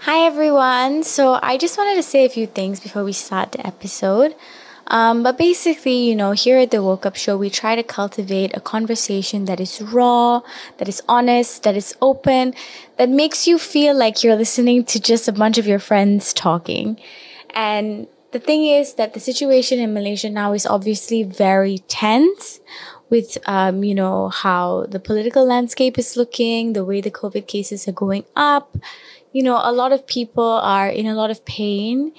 Hi everyone. So I just wanted to say a few things before we start the episode. But basically, here at the Woke Up Show, we try to cultivate a conversation that is raw, that is honest, that is open, that makes you feel like you're listening to just a bunch of your friends talking. And the thing is that the situation in Malaysia now is obviously very tense with, how the political landscape is looking, the way the COVID cases are going up. A lot of people are in a lot of pain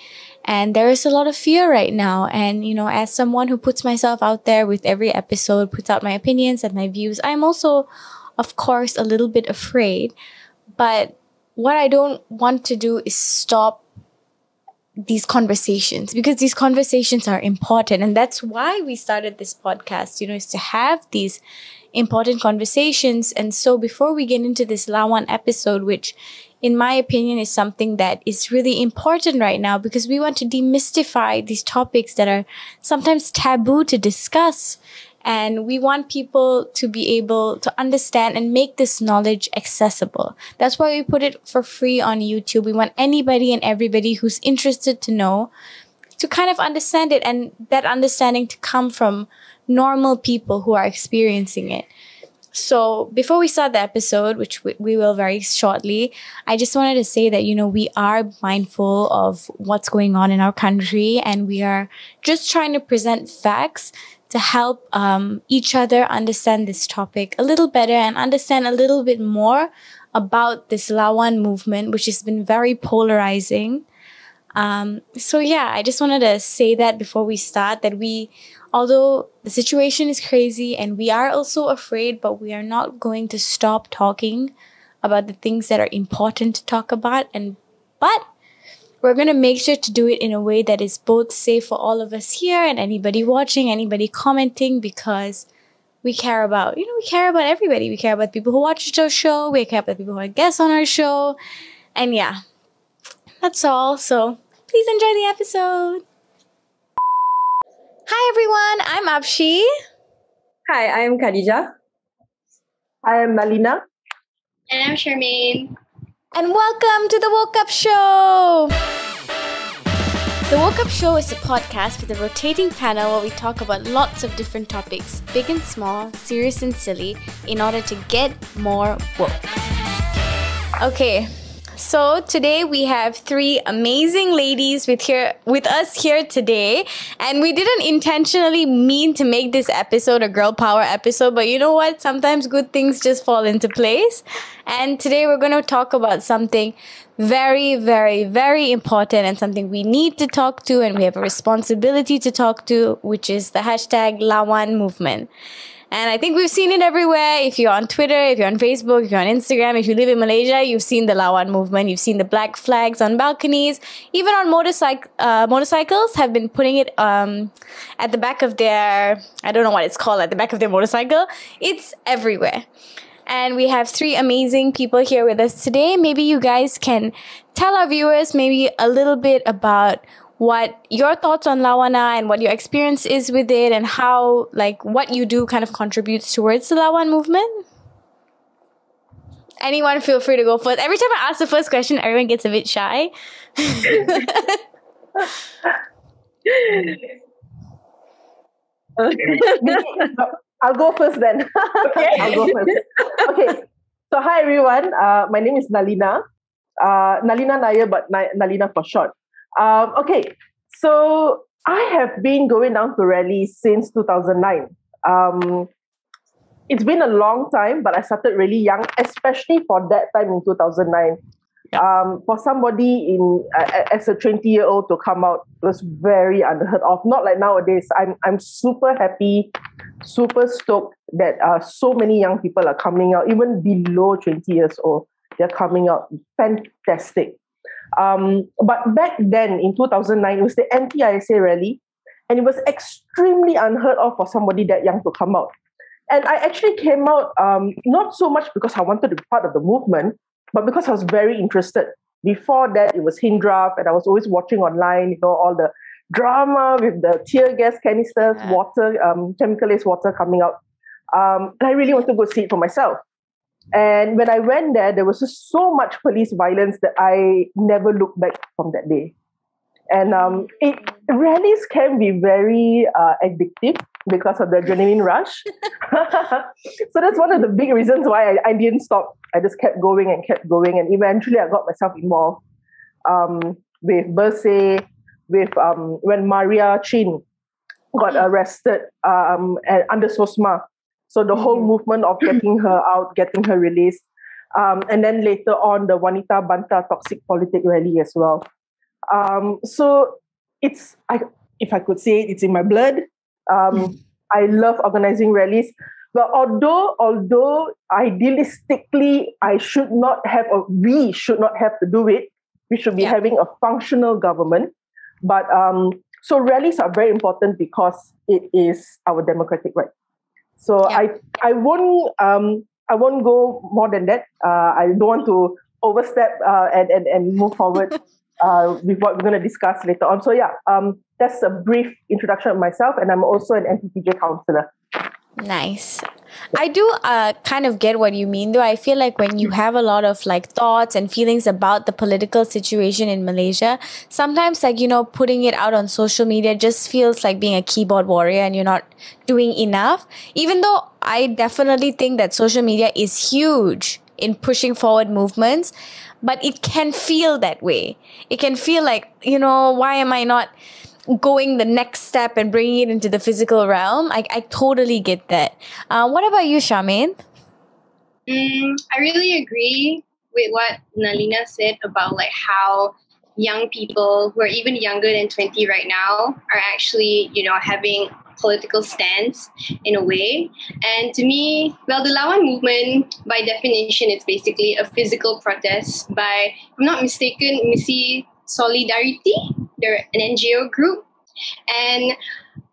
and there is a lot of fear right now. And, as someone who puts myself out there with every episode, puts out my opinions and my views, I'm also, of course, a little bit afraid. But what I don't want to do is stop these conversations because these conversations are important. And that's why we started this podcast, is to have these important conversations. And so before we get into this LAWAN episode, which in my opinion is something that is really important right now because we want to demystify these topics that are sometimes taboo to discuss. And we want people to be able to understand and make this knowledge accessible. That's why we put it for free on YouTube. We want anybody and everybody who's interested to know to kind of understand it and that understanding to come from normal people who are experiencing it. So before we start the episode, which we will very shortly, I just wanted to say that, we are mindful of what's going on in our country and we are just trying to present facts to help each other understand this topic a little better and understand a little bit more about this LAWAN movement, which has been very polarizing. I just wanted to say that before we start that although the situation is crazy and we are also afraid, but we are not going to stop talking about the things that are important to talk about. But we're going to make sure to do it in a way that is both safe for all of us here and anybody watching, anybody commenting, because we care about, we care about everybody. We care about people who watch our show. We care about people who are guests on our show. And yeah, that's all. So please enjoy the episode. Hi everyone, I'm Abshi. Hi, I am Khadija. I am Nalina. And I'm Charmaine. And welcome to the Woke Up Show! The Woke Up Show is a podcast with a rotating panel where we talk about lots of different topics, big and small, serious and silly, in order to get more woke. Okay, so today we have three amazing ladies with us here today, and we didn't intentionally mean to make this episode a girl power episode, but you know what? Sometimes good things just fall into place. And today we're going to talk about something very, very, very important and something we need to talk to and we have a responsibility to talk to, which is the hashtag LAWAN movement. And I think we've seen it everywhere. If you're on Twitter, if you're on Facebook, if you're on Instagram, if you live in Malaysia, you've seen the LAWAN movement. You've seen the black flags on balconies. Even on motorcycles have been putting it at the back of their, I don't know what it's called, at the back of their motorcycle. It's everywhere. And we have three amazing people here with us today. Maybe you guys can tell our viewers maybe a little bit about what your thoughts on LAWAN are and what your experience is with it and how, what you do kind of contributes towards the LAWAN movement. Anyone feel free to go first. Every time I ask the first question, everyone gets a bit shy. I'll go first then. Okay. I'll go first. Okay. So hi everyone. My name is Nalina. Nalina Nair, but Nalina for short. Okay. So I have been going down to rallies since 2009. It's been a long time, but I started really young, especially for that time in 2009. For somebody as a 20-year-old to come out was very unheard of. Not like nowadays. I'm super happy, super stoked that so many young people are coming out, even below 20 years old. They're coming out. Fantastic. But back then in 2009, it was the anti-ISA rally, and it was extremely unheard of for somebody that young to come out. And I actually came out not so much because I wanted to be part of the movement, but because I was very interested. Before that, it was Hindraft, and I was always watching online, all the drama with the tear gas canisters, water, chemical-laced water coming out. And I really wanted to go see it for myself. And when I went there, there was just so much police violence that I never looked back from that day. And rallies can be very addictive because of the adrenaline rush. So that's one of the big reasons why I didn't stop. I just kept going. And eventually I got myself involved with Bersih, with when Maria Chin got arrested under SOSMA. So the whole movement of getting her out, getting her released. And then later on, the Wanita Banta Toxic Politic rally as well. So if I could say it, it's in my blood. I love organizing rallies. But although idealistically, we should not have to do it. We should be having a functional government. But so rallies are very important because it is our democratic right. So I won't go more than that. I don't want to overstep and move forward with what we're going to discuss later on. So that's a brief introduction of myself, and I'm also an MPPJ councillor. Nice. I do kind of get what you mean, though. I feel like when you have a lot of like thoughts and feelings about the political situation in Malaysia, sometimes like, putting it out on social media just feels like being a keyboard warrior and you're not doing enough. Even though I definitely think that social media is huge in pushing forward movements, but it can feel that way. It can feel like, why am I not going the next step and bringing it into the physical realm? I totally get that. What about you, Charmaine? I really agree with what Nalina said about like how young people who are even younger than 20 right now are actually, having political stance in a way. And to me, well, the LAWAN movement, by definition, is basically a physical protest by, if I'm not mistaken, Missy Solidarity. They're an NGO group. And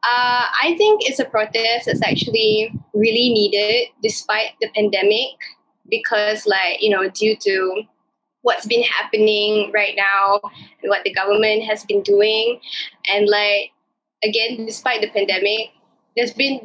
I think it's a protest that's actually really needed despite the pandemic because, due to what's been happening right now and what the government has been doing. And again, despite the pandemic, there've been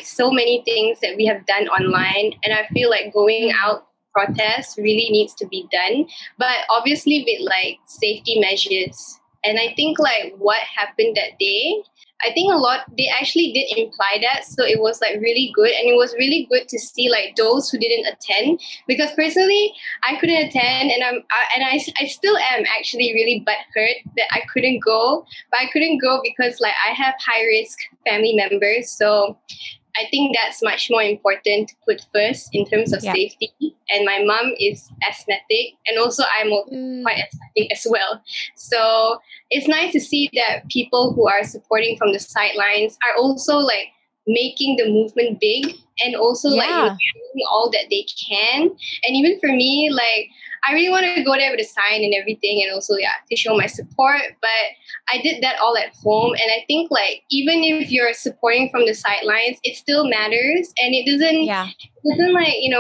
so many things that we have done online. And I feel like going out protest really needs to be done. But obviously with safety measures. And I think what happened that day, I think they actually did imply that. So it was really good. And it was really good to see those who didn't attend, because personally, I couldn't attend, and I still am actually really butthurt that I couldn't go. But I couldn't go because I have high risk family members. So I think that's much more important to put first in terms of safety. And my mom is asthmatic, and also I'm quite asthmatic as well. So it's nice to see that people who are supporting from the sidelines are also making the movement big, and also doing all that they can. And even for me, I really want to go there with a sign and everything, and also to show my support. But I did that all at home, and I think even if you're supporting from the sidelines, it still matters, and it doesn't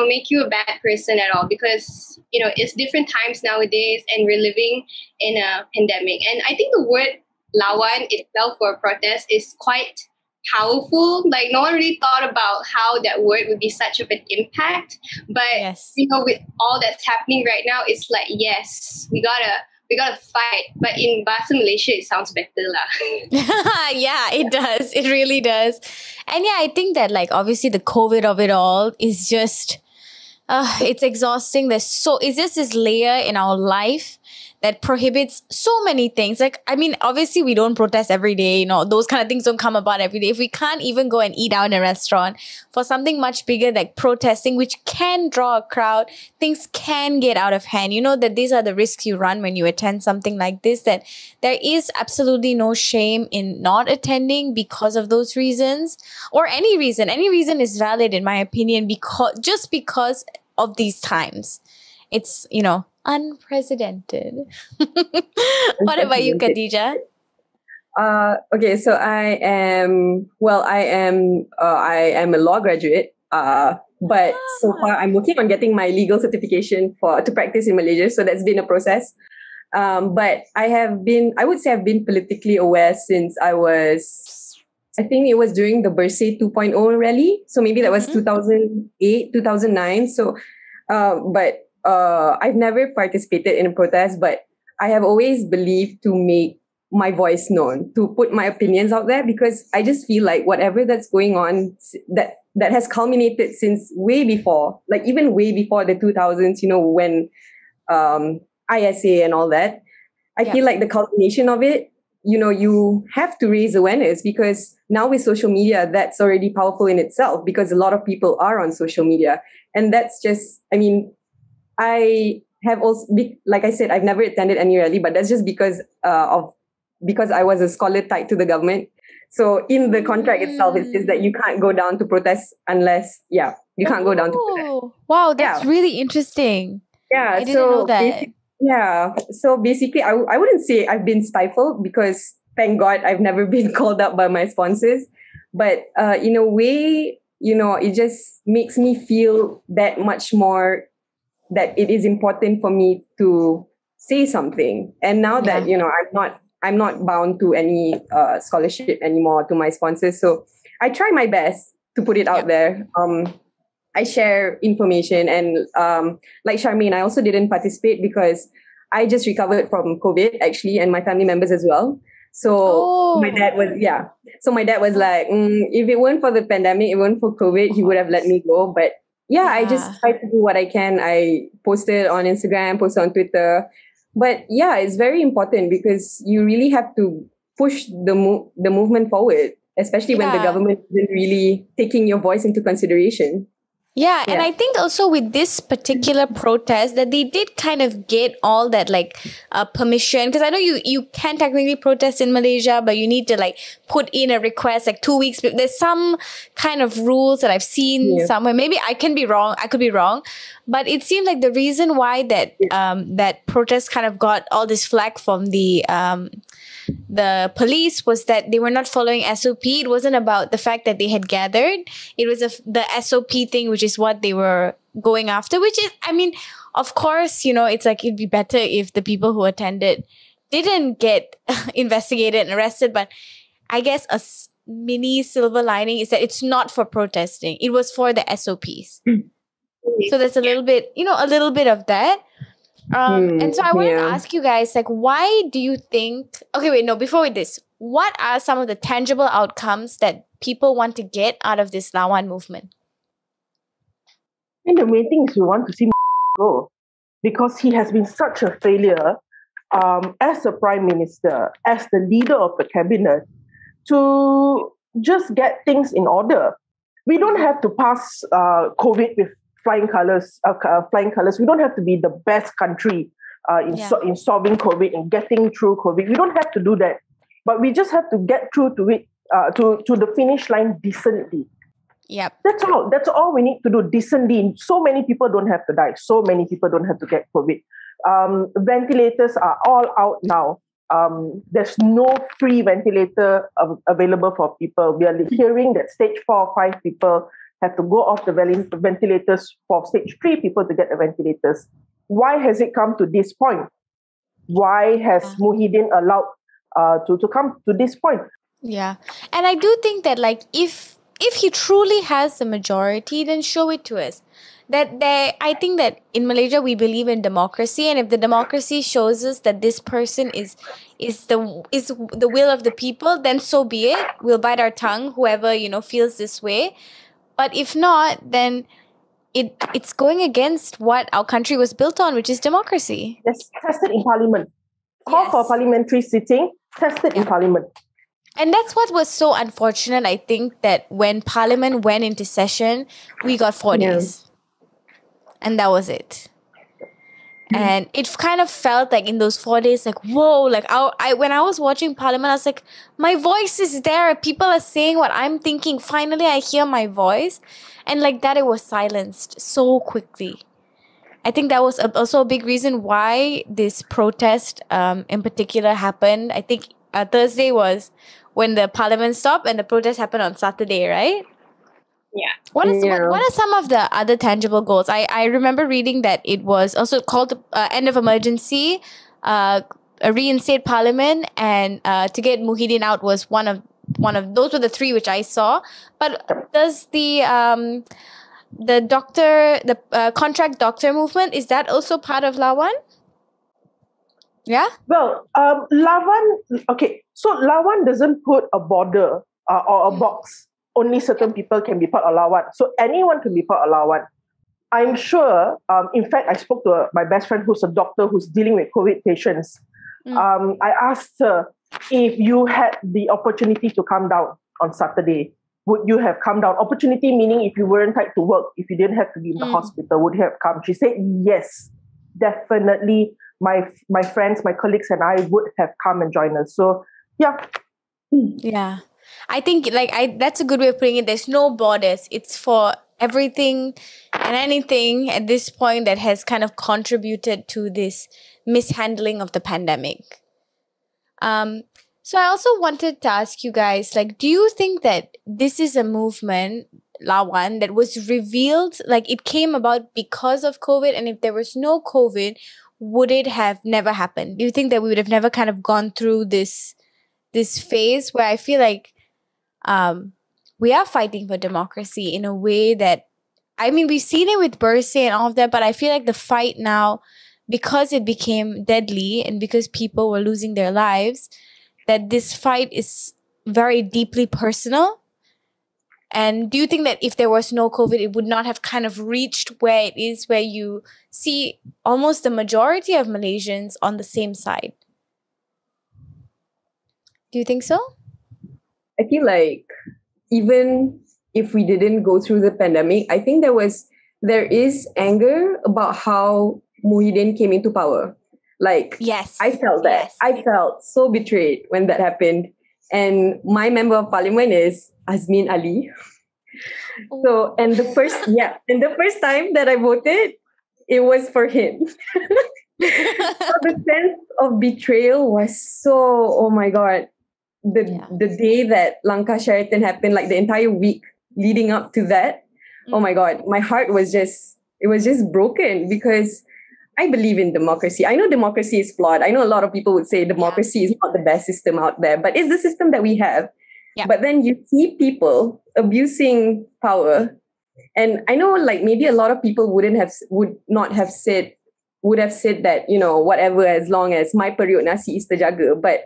make you a bad person at all, because it's different times nowadays, and we're living in a pandemic. And I think the word lawan itself for a protest is quite powerful. No one really thought about how that word would be such of an impact. But with all that's happening right now, it's yes, we gotta fight. But in Bahasa Malaysia, it sounds better lah. Yeah, it does. It really does. And I think that obviously the COVID of it all is just it's exhausting. It's just this layer in our life that prohibits so many things. Obviously we don't protest every day, those kind of things don't come about every day. If we can't even go and eat out in a restaurant for something much bigger like protesting, which can draw a crowd, things can get out of hand. That these are the risks you run when you attend something like this, that there is absolutely no shame in not attending because of those reasons, or any reason. Any reason is valid in my opinion, because of these times. It's, unprecedented. What about you, Khadija? Okay, so I am a law graduate. But so far I'm working on getting my legal certification to practice in Malaysia. So that's been a process. But I would say I've been politically aware since I think it was during the Bersih 2.0 rally. So maybe that was 2008, 2009. So But I've never participated in a protest, but I have always believed to make my voice known, to put my opinions out there, because I just feel like whatever that's going on, that has culminated since way before, like even way before the 2000s, when ISA and all that. I feel like the culmination of it, you have to raise awareness, because now with social media, that's already powerful in itself, because a lot of people are on social media. And that's just, I have also, like I said, I've never attended any rally, but that's just because I was a scholar tied to the government. So in the contract itself, it says that you can't go down to protest unless, you can't go down to protest. Wow, that's really interesting. Yeah, I didn't know that. So basically, I wouldn't say I've been stifled, because thank God I've never been called up by my sponsors. But in a way, it just makes me feel that much more that it is important for me to say something. And now that I'm not bound to any scholarship anymore, to my sponsors, so I try my best to put it out there. I share information, and like Charmaine, I also didn't participate because I just recovered from COVID, actually, and my family members as well. So my dad was like, if it weren't for the pandemic, it weren't for COVID, he would have let me go. But I just tried to do what I can. I posted on Instagram, posted on Twitter. But it's very important, because you really have to push the movement forward, especially when the government isn't really taking your voice into consideration. Yeah, and I think also with this particular protest that they did kind of get all that permission, because I know you can technically protest in Malaysia, but you need to put in a request 2 weeks. There's some kind of rules that I've seen somewhere. Maybe I can be wrong. I could be wrong, but it seemed like the reason why that that protest kind of got all this flack from the police was that they were not following SOP. It wasn't about the fact that they had gathered. It was the SOP thing, which is what they were going after, which is, of course, it's it'd be better if the people who attended didn't get investigated and arrested. But I guess a mini silver lining is that it's not for protesting. It was for the SOPs. So there's a little bit, a little bit of that. And so I wanted to ask you guys, why do you think... Okay, wait, no, before this, what are some of the tangible outcomes that people want to get out of this LAWAN movement? I think the main thing is we want to see go, because he has been such a failure as a prime minister, as the leader of the cabinet, to just get things in order. We don't have to pass COVID with flying colors. We don't have to be the best country in solving COVID and getting through COVID. We don't have to do that, but we just have to get through to it to the finish line decently. Yep. That's all we need to do, decently. So many people don't have to die. So many people don't have to get COVID. Ventilators are all out now. There's no free ventilator available for people. We are hearing that stage 4 or 5 people have to go off the ventilators for stage 3 people to get the ventilators. Why has it come to this point? Why has Muhyiddin allowed to come to this point? Yeah. And I do think that if he truly has the majority, then show it to us. I think that in Malaysia we believe in democracy, and if the democracy shows us that this person is the will of the people, then so be it. We'll bite our tongue, whoever feels this way. But if not, then it's going against what our country was built on, which is democracy. Yes, tested in parliament. Call for parliamentary sitting, tested in parliament. And that's what was so unfortunate, I think, that when parliament went into session, we got 4 days. And that was it. And it kind of felt like in those 4 days, whoa, when I was watching Parliament, I was like, my voice is there. People are saying what I'm thinking. Finally, I hear my voice. And that, it was silenced so quickly. I think that was also a big reason why this protest in particular happened. I think Thursday was when the Parliament stopped, and the protest happened on Saturday, right? Yeah. What are some of the other tangible goals? I remember reading that it was also called end of emergency, reinstate parliament, and to get Muhyiddin out was one of those were the 3 which I saw. But does the the contract doctor movement, is that also part of LAWAN? Yeah? Well, LAWAN, okay, so LAWAN doesn't put a border or a box. Only certain people can be part of LAWAN. So anyone can be part of LAWAN. I'm sure, in fact, I spoke to my best friend who's a doctor who's dealing with COVID patients. I asked her, if you had the opportunity to come down on Saturday, would you have come down? Opportunity meaning if you weren't tied to work, if you didn't have to be in the hospital, would you have come? She said, yes, definitely. My friends, my colleagues and I would have come and joined us. So, yeah. Yeah. I think that's a good way of putting it. There's no borders. It's for everything and anything at this point that has kind of contributed to this mishandling of the pandemic. So I also wanted to ask you guys, do you think that this is a movement, LAWAN, that was revealed, it came about because of COVID, and if there was no COVID, would it have never happened? Do you think that we would have never kind of gone through this phase where I feel like we are fighting for democracy in a way that, I mean, we've seen it with Berse and all of that, but I feel like the fight now, because it became deadly and because people were losing their lives, that this fight is very deeply personal. And do you think that if there was no COVID, it would not have kind of reached where it is, where you see almost the majority of Malaysians on the same side? Do you think so? I feel like even if we didn't go through the pandemic, I think there is anger about how Muhyiddin came into power. Yes, I felt that. Yes. I felt so betrayed when that happened. And my member of parliament is Azmin Ali. So, and the first time that I voted, it was for him. So the sense of betrayal was so, oh my God. The day that Langkah Sheraton happened, the entire week leading up to that, oh my God, my heart was just broken, because I believe in democracy. I know democracy is flawed. I know a lot of people would say democracy is not the best system out there, but it's the system that we have. Yeah. But then you see people abusing power. And I know maybe a lot of people would have said that, whatever, as long as my periuk nasi is terjaga. But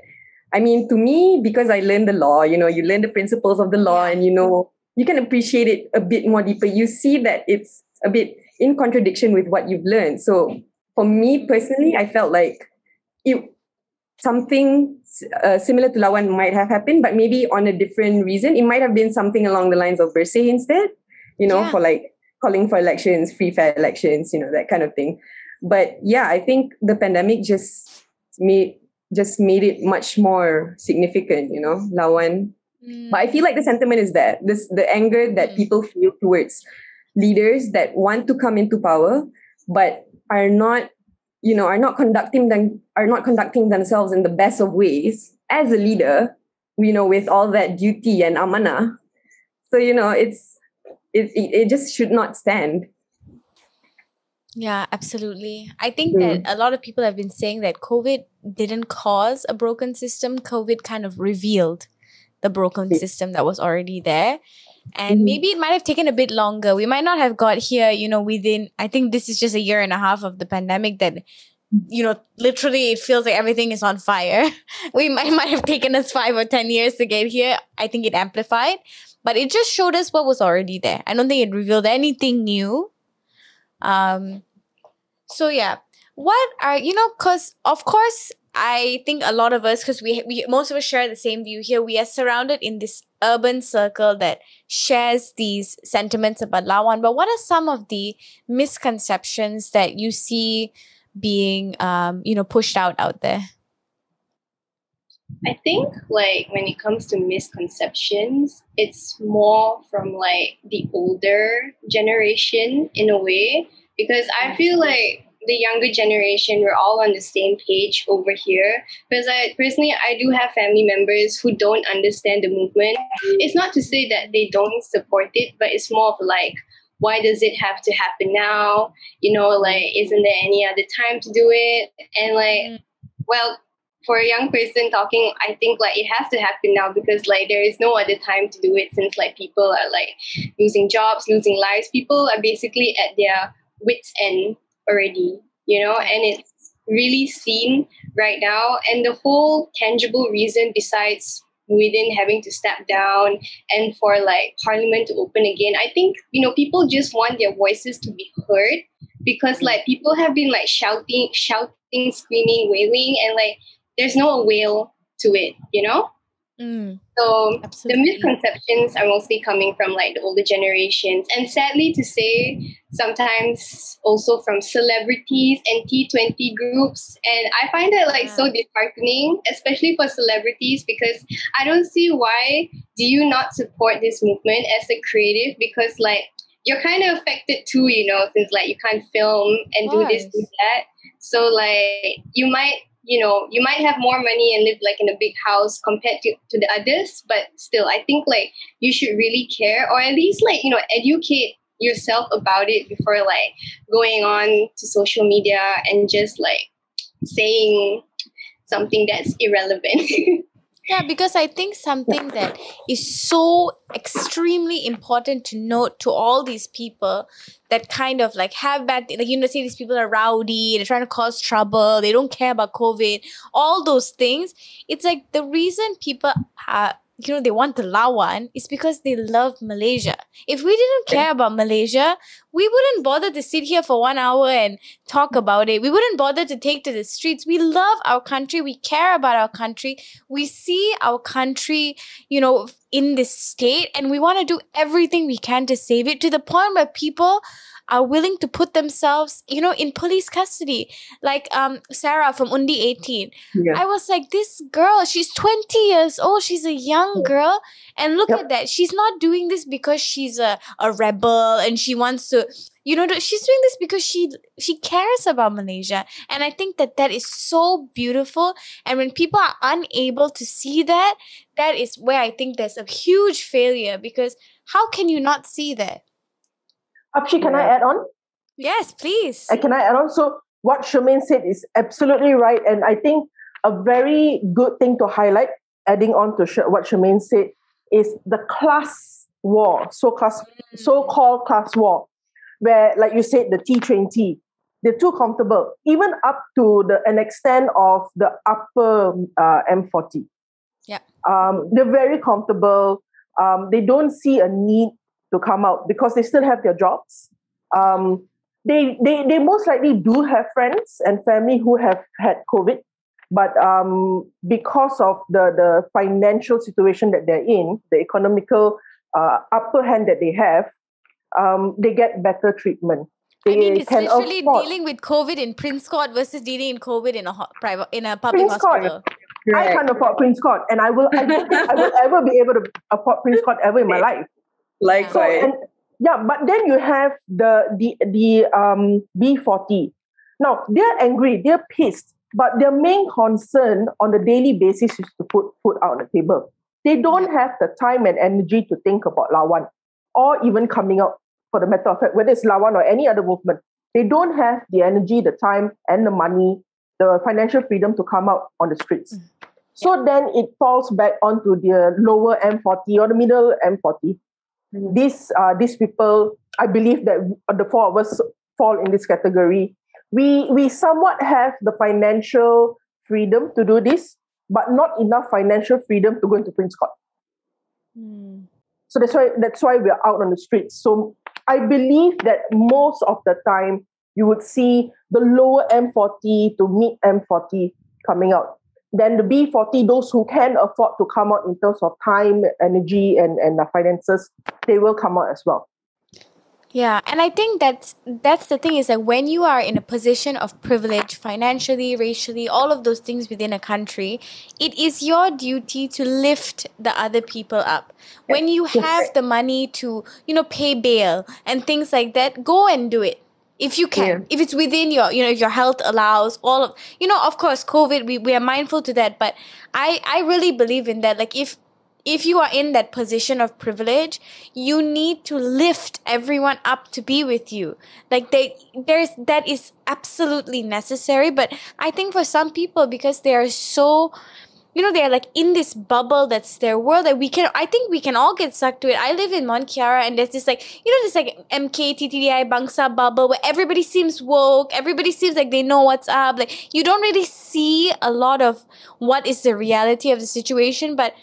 I mean, to me, because I learned the law, you learn the principles of the law, and you can appreciate it a bit more deeper. You see that it's a bit in contradiction with what you've learned. So for me personally, I felt like something similar to LAWAN might have happened, but maybe on a different reason. It might have been something along the lines of Bersih instead, for calling for elections, free, fair elections, that kind of thing. But yeah, I think the pandemic just made it much more significant, LAWAN. But I feel like the sentiment is there. The anger that people feel towards leaders that want to come into power, but are not conducting themselves in the best of ways as a leader, with all that duty and amanah. So, it just should not stand. Yeah, absolutely. I think that a lot of people have been saying that COVID didn't cause a broken system. COVID kind of revealed the broken system that was already there. And maybe it might have taken a bit longer. We might not have got here, within, I think this is just a year and a half of the pandemic that, literally it feels like everything is on fire. We might have taken us 5 or 10 years to get here. I think it amplified, but it just showed us what was already there. I don't think it revealed anything new. So yeah, what are, because of course, I think a lot of us, because we most of us share the same view here, we are surrounded in this urban circle that shares these sentiments about LAWAN. But what are some of the misconceptions that you see being, pushed out there? I think when it comes to misconceptions, it's more from the older generation in a way, because I feel like the younger generation, we're all on the same page over here. Because I do have family members who don't understand the movement. It's not to say that they don't support it, but it's more of why does it have to happen now? Isn't there any other time to do it? And well, for a young person talking, I think like it has to happen now because like there is no other time to do it since like people are like losing jobs, losing lives. People are basically at their wits' end already, and it's really seen right now. And the whole tangible reason besides within having to step down and for like parliament to open again, I think, people just want their voices to be heard because like people have been like shouting, screaming, wailing, and like there's no avail to it, So Absolutely. the misconceptions are mostly coming from like the older generations, and sadly to say, sometimes also from celebrities and T20 groups. And I find that like so disheartening, especially for celebrities, because I don't see why do you not support this movement as a creative, because like you're kind of affected too, since like you can't film and do this, do that. So like you might have more money and live like in a big house compared to the others, but still I think like you should really care, or at least like educate yourself about it before like going on to social media and just like saying something that's irrelevant. Yeah, because I think something that is so extremely important to note to all these people that kind of like have bad, like, say these people are rowdy, they're trying to cause trouble, they don't care about COVID, all those things. It's like the reason people they want the LAWAN is because they love Malaysia. If we didn't care about Malaysia, we wouldn't bother to sit here for 1 hour and talk about it. We wouldn't bother to take to the streets. We love our country. We care about our country. We see our country, in this state, and we want to do everything we can to save it, to the point where people are willing to put themselves, in police custody. Like Sarah from Undi 18. Yeah. I was like, this girl, she's 20 years old. She's a young girl. And look at that. She's not doing this because she's a rebel and she wants to, she's doing this because she cares about Malaysia. And I think that is so beautiful. And when people are unable to see that, that is where I think there's a huge failure, because how can you not see that? Apshi, can I add on? Yes, please. Can I add on? So what Charmaine said is absolutely right. And I think a very good thing to highlight, adding on to what Charmaine said, is the class war, so-called class war, where, like you said, the T20, they're too comfortable, even up to an extent of the upper M40. Yeah. They're very comfortable. They don't see a need to come out because they still have their jobs. They most likely do have friends and family who have had COVID, but because of the financial situation that they're in, the economical upper hand that they have, they get better treatment. It's literally dealing with COVID in Prince Court versus dealing in COVID in a public Prince hospital. Court. I can't afford Prince Court, and I don't think I will ever be able to afford Prince Court ever in my life. Likewise. But then you have the B40. Now they're angry, they're pissed, but their main concern on a daily basis is to put food out on the table. They don't have the time and energy to think about LAWAN, or even coming out, for the matter of fact, whether it's LAWAN or any other movement. They don't have the energy, the time, and the money, the financial freedom to come out on the streets. So then it falls back onto the lower M40 or the middle M40. These people, I believe that the four of us fall in this category. We somewhat have the financial freedom to do this, but not enough financial freedom to go into Prince Court. So that's why we are out on the streets. So I believe that most of the time you would see the lower M40 to mid M40 coming out. Then the B40, those who can afford to come out in terms of time, energy, and finances, they will come out as well. Yeah, and I think that's the thing, is that when you are in a position of privilege, financially, racially, all of those things within a country, it is your duty to lift the other people up. When you have the money to, pay bail and things like that, go and do it. If you can, if it's within your, if your health allows, all of, of course, COVID, we are mindful to that, but I really believe in that. Like, if if you are in that position of privilege, you need to lift everyone up to be with you. Like that is absolutely necessary. But I think for some people, because they are so, they're like in this bubble that's their world, that I think we can all get sucked to it. I live in Mont Kiara, and there's this this MKTTDI Bangsa bubble where everybody seems woke, everybody seems like they know what's up. Like, you don't really see a lot of what is the reality of the situation. But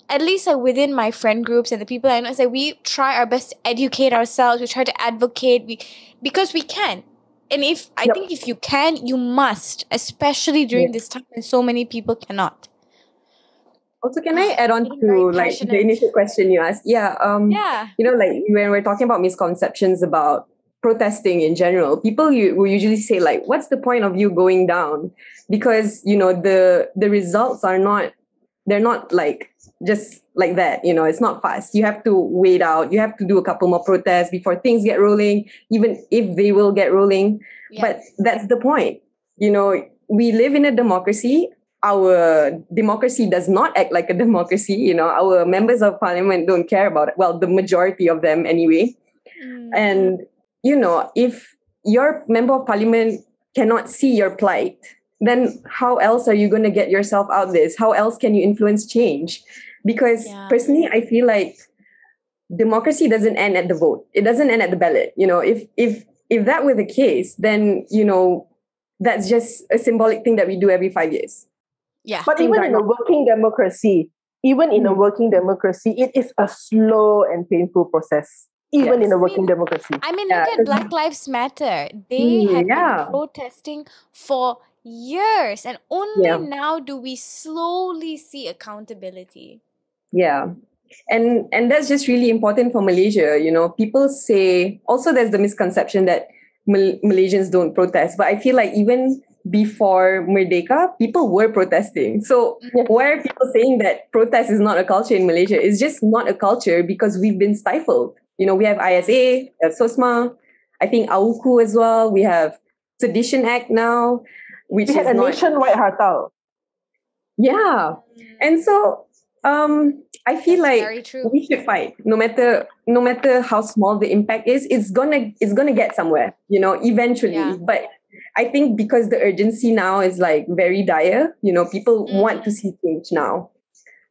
at least within my friend groups and the people I know, it's like we try our best to educate ourselves. We try to advocate because we can. And I think if you can, you must, especially during this time when so many people cannot. Also, can I add on to like the initial question you asked? Yeah. Like when we're talking about misconceptions about protesting in general, people will usually say like, what's the point of you going down? Because, the results they're not like just like that. It's not fast. You have to wait out. You have to do a couple more protests before things get rolling, even if they will get rolling. Yeah. But that's the point. We live in a democracy. Our democracy does not act like a democracy. Our members of parliament don't care about it. Well, the majority of them anyway. And, if your member of parliament cannot see your plight, then how else are you going to get yourself out this? How else can you influence change? Because personally, I feel like democracy doesn't end at the vote. It doesn't end at the ballot. If that were the case, then, that's just a symbolic thing that we do every 5 years. Yeah. But even in a working democracy, it is a slow and painful process. Even in a working democracy. I mean, look at Black Lives Matter. They have been protesting for years, and only now do we slowly see accountability. Yeah. And that's just really important for Malaysia. People say, also there's the misconception that Malaysians don't protest. But I feel like even before Merdeka, people were protesting. So why are people saying that protest is not a culture in Malaysia? It's just not a culture because we've been stifled. We have ISA, we have SOSMA, I think AUKU as well. We have Sedition Act now, which we had a nationwide hartal. Yeah. And so I feel like we should fight. No matter how small the impact is, it's gonna get somewhere, eventually. Yeah. But I think because the urgency now is like very dire, people want to see change now.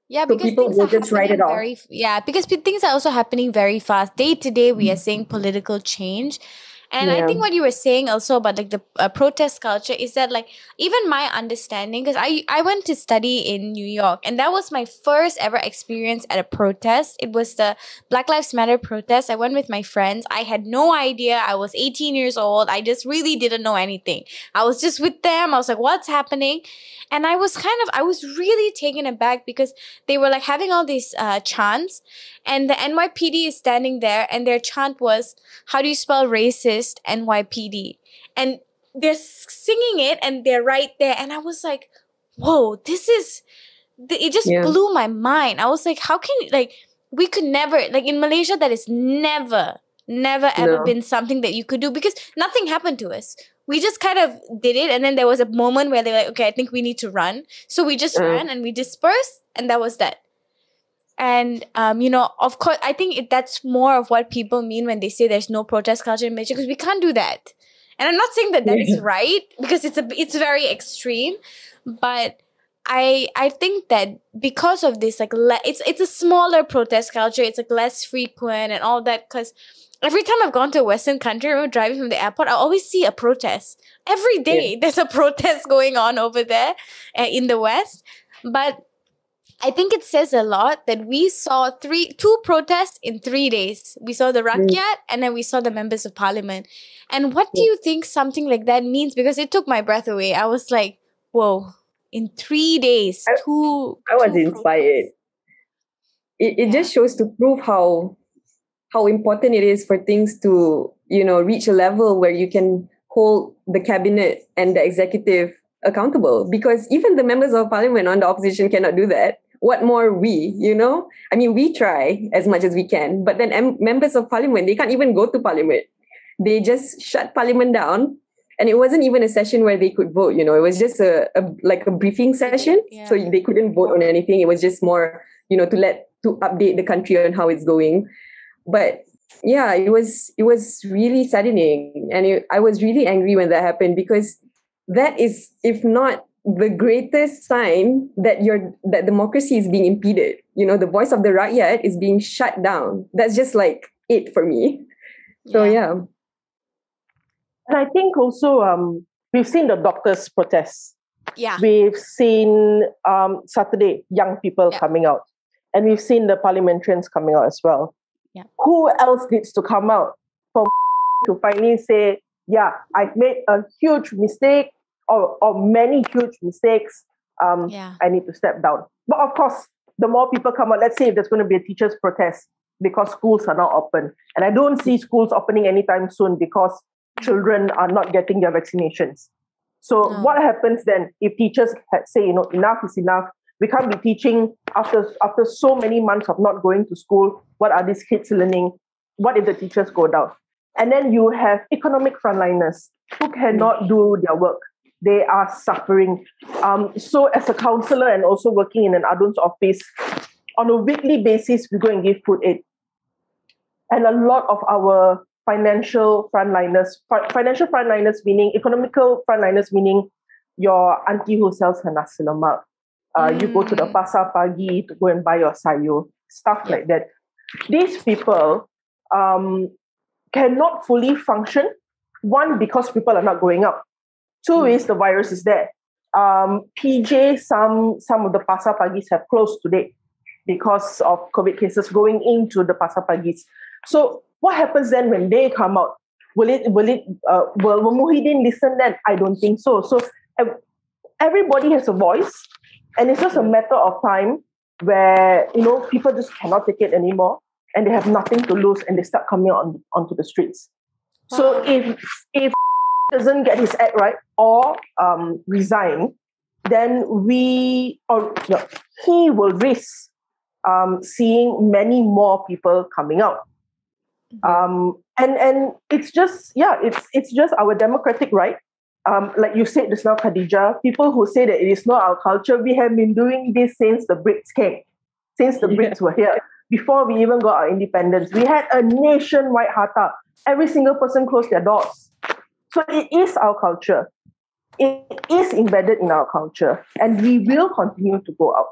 Yeah, so because people will just write it off. Because things are also happening very fast. Day to day, we are seeing political change. And I think what you were saying also about like the protest culture is that like even my understanding, because I went to study in New York, and that was my first ever experience at a protest. It was the Black Lives Matter protest. I went with my friends. I had no idea. I was 18 years old. I just really didn't know anything. I was just with them. I was like, what's happening? And I was really taken aback because they were like having all these chants, and the NYPD is standing there, and their chant was, how do you spell racist, NYPD? And they're singing it, and they're right there. And I was like, whoa, it just blew my mind. I was like, how can you, like, we could never, like in Malaysia, that is never ever been something that you could do, because nothing happened to us. We just kind of did it, and then there was a moment where they were like, okay, I think we need to run. So we just ran and we dispersed, and that was that. And, of course, I think that's more of what people mean when they say there's no protest culture in Malaysia, because we can't do that. And I'm not saying that is right, because it's very extreme. But I think that because of this, like, it's a smaller protest culture. It's like less frequent and all that, because every time I've gone to a Western country, I remember driving from the airport, I always see a protest. Every day there's a protest going on over there in the West. But I think it says a lot that we saw two protests in 3 days. We saw the Rakyat and then we saw the members of parliament. And what do you think something like that means? Because it took my breath away. I was like, whoa, in 3 days, I was inspired. It just shows to prove how important it is for things to, reach a level where you can hold the cabinet and the executive accountable. Because even the members of parliament on the opposition cannot do that. What more we, I mean, we try as much as we can, but then members of parliament, they can't even go to parliament. They just shut parliament down. And it wasn't even a session where they could vote, it was just a briefing session. Yeah. So they couldn't vote on anything. It was just more, to let to update the country on how it's going. But yeah, it was really saddening, and I was really angry when that happened, because that is, if not the greatest sign that democracy is being impeded. The voice of the rakyat is being shut down. That's just like it for me. So yeah. And I think also we've seen the doctors' protests. Yeah. We've seen Saturday young people coming out, and we've seen the parliamentarians coming out as well. Yeah. Who else needs to come out for to finally say, yeah, I've made a huge mistake or many huge mistakes. I need to step down. But of course, the more people come out, let's say if there's going to be a teachers' protest because schools are not open. And I don't see schools opening anytime soon because children are not getting their vaccinations. So what happens then if teachers say, enough is enough? We can't be teaching after so many months of not going to school. What are these kids learning? What if the teachers go down? And then you have economic frontliners who cannot do their work. They are suffering. So as a counsellor and also working in an ADUN's office, on a weekly basis, we go and give food aid. And a lot of our financial frontliners meaning economical frontliners, meaning your auntie who sells her nasi lemak. You go to the pasar pagi to go and buy your sayur, stuff like that. These people cannot fully function. One, because people are not going out. Two is the virus is there. PJ, some of the pasar pagis have closed today because of COVID cases going into the pasar pagis. So what happens then when they come out? Will Muhyiddin listen then? I don't think so. So everybody has a voice, and it's just a matter of time where people just cannot take it anymore, and they have nothing to lose, and they start coming onto the streets. So if doesn't get his act right or resign, then he will risk seeing many more people coming out. And it's just it's just our democratic right. Like you said just now, Khadija, people who say that it is not our culture, we have been doing this since the Brits came, since the Brits were here, before we even got our independence. We had a nationwide hata. Every single person closed their doors. So it is our culture. It is embedded in our culture, and we will continue to go out.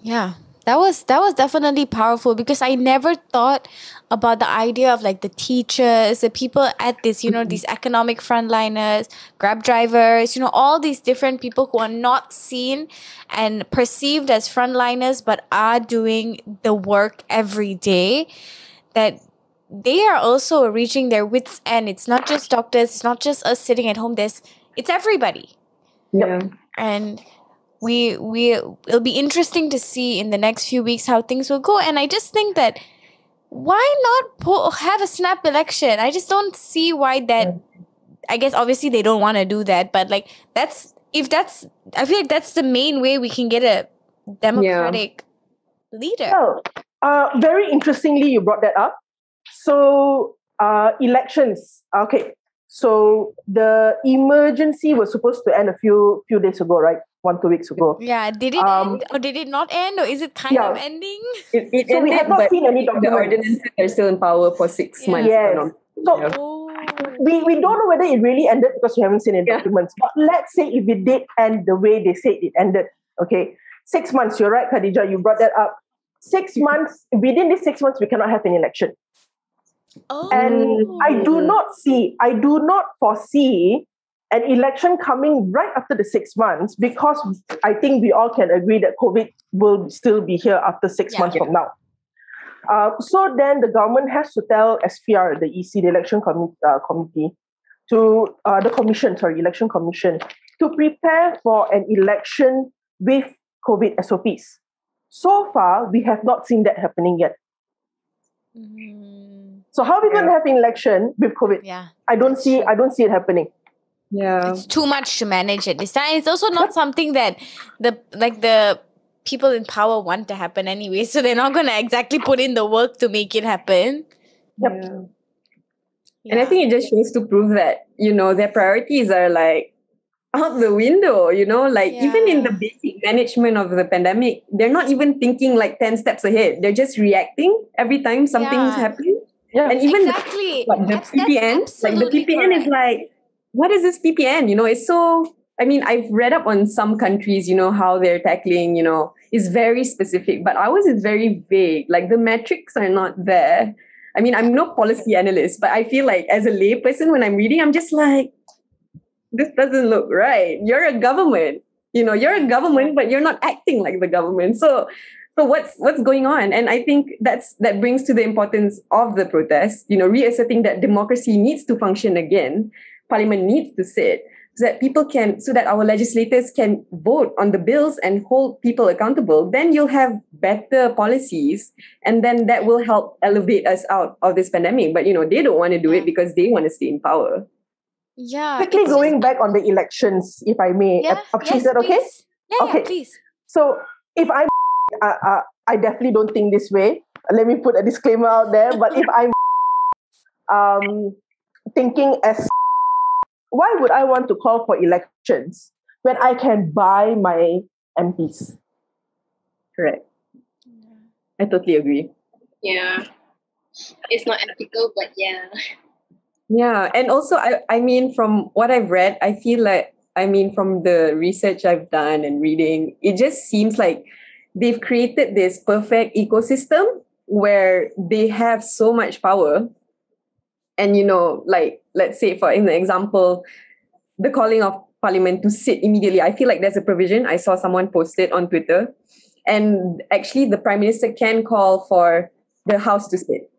Yeah. That was definitely powerful, because I never thought about the idea of like the teachers, the people at this, these economic frontliners, Grab drivers, all these different people who are not seen and perceived as frontliners, but are doing the work every day, that they are also reaching their wits' end. It's not just doctors, it's not just us sitting at home, it's everybody. Yeah. And it'll be interesting to see in the next few weeks how things will go. And I just think that why not have a snap election? I just don't see why that. I guess obviously they don't want to do that, but like I feel like that's the main way we can get a democratic leader. Well, very interestingly, you brought that up. So elections. Okay, so the emergency was supposed to end a few days ago, right? 1-2 weeks ago. Yeah, did it end or did it not end, or is it kind of ending? It so ended, we have not seen any the documents. ordinances are still in power for 6 months. Yes. So we don't know whether it really ended because we haven't seen any documents. But let's say if it did end the way they said it ended. Okay, 6 months. You're right, Khadija. You brought that up. 6 months. Within these 6 months, we cannot have an election. And I do not foresee an election coming right after the 6 months, because I think we all can agree that COVID will still be here after 6 months from now. So then the government has to tell SPR, the EC, the election committee, to election commission, to prepare for an election with COVID SOPs. So far, we have not seen that happening yet. So how are we going to have an election with COVID? Yeah, I don't see it happening. Yeah, it's too much to manage at this time. It's also not something that the people in power want to happen anyway, so they're not going to exactly put in the work to make it happen. Yep. And I think it just shows to prove that their priorities are like out the window, like even in the Yeah. basic management of the pandemic, they're not even thinking like 10 steps ahead. They're just reacting every time something's Yeah. happening. Yeah. And even Exactly. the That's PPN, like the absolutely PPN is correct. like, what is this PPN? It's so, I mean, I've read up on some countries, how they're tackling, is very specific, but ours is very vague. Like the metrics are not there. I mean, I'm no policy analyst, but I feel like as a layperson, when I'm reading, I'm just like, this doesn't look right. You're a government. You're a government, but you're not acting like the government. So what's going on? And I think that brings to the importance of the protest, reasserting that democracy needs to function again. Parliament needs to sit so that our legislators can vote on the bills and hold people accountable. Then you'll have better policies, and then that will help elevate us out of this pandemic. But they don't want to do it because they want to stay in power. Yeah. Quickly It's going just, back on the elections, if I may. yeah. Is Yes, that okay? please. Yeah, Okay. please. So if I'm, I definitely don't think this way. Let me put a disclaimer out there. But if I'm thinking as, why would I want to call for elections when I can buy my MPs? Correct. I totally agree. Yeah. It's not ethical, but yeah. Yeah. And also, I mean, from what I've read, I feel like, from the research I've done and reading, it just seems like they've created this perfect ecosystem where they have so much power. And, like, let's say, for example, the calling of parliament to sit immediately. I feel like there's a provision. I saw someone post it on Twitter. And actually, the prime minister can call for the house to sit.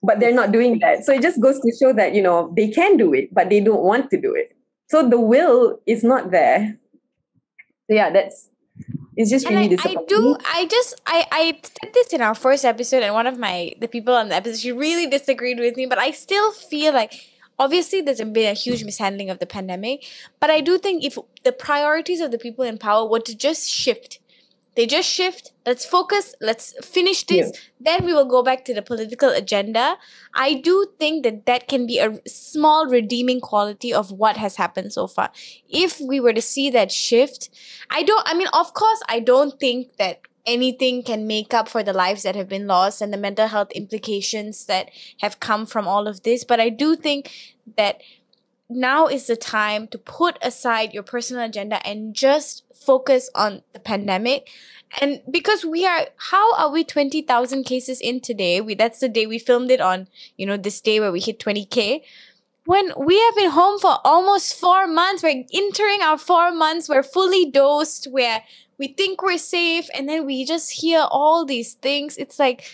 But they're not doing that. So it just goes to show that, they can do it, but they don't want to do it. So the will is not there. So yeah, it's just And really I disappointing. I said this in our first episode, and one of the people on the episode, she really disagreed with me, but I still feel like obviously there's been a huge mishandling of the pandemic, but I do think if the priorities of the people in power were to just shift, let's focus, let's finish this, then we will go back to the political agenda. I do think that can be a small redeeming quality of what has happened so far. If we were to see that shift, of course, I don't think that anything can make up for the lives that have been lost and the mental health implications that have come from all of this, but I do think that now is the time to put aside your personal agenda and just focus on the pandemic. And because how are we 20,000 cases in today? That's the day we filmed it on, this day where we hit 20K. When we have been home for almost 4 months, we're entering our 4 months, we're fully dosed, where we think we're safe, and then we just hear all these things. It's like,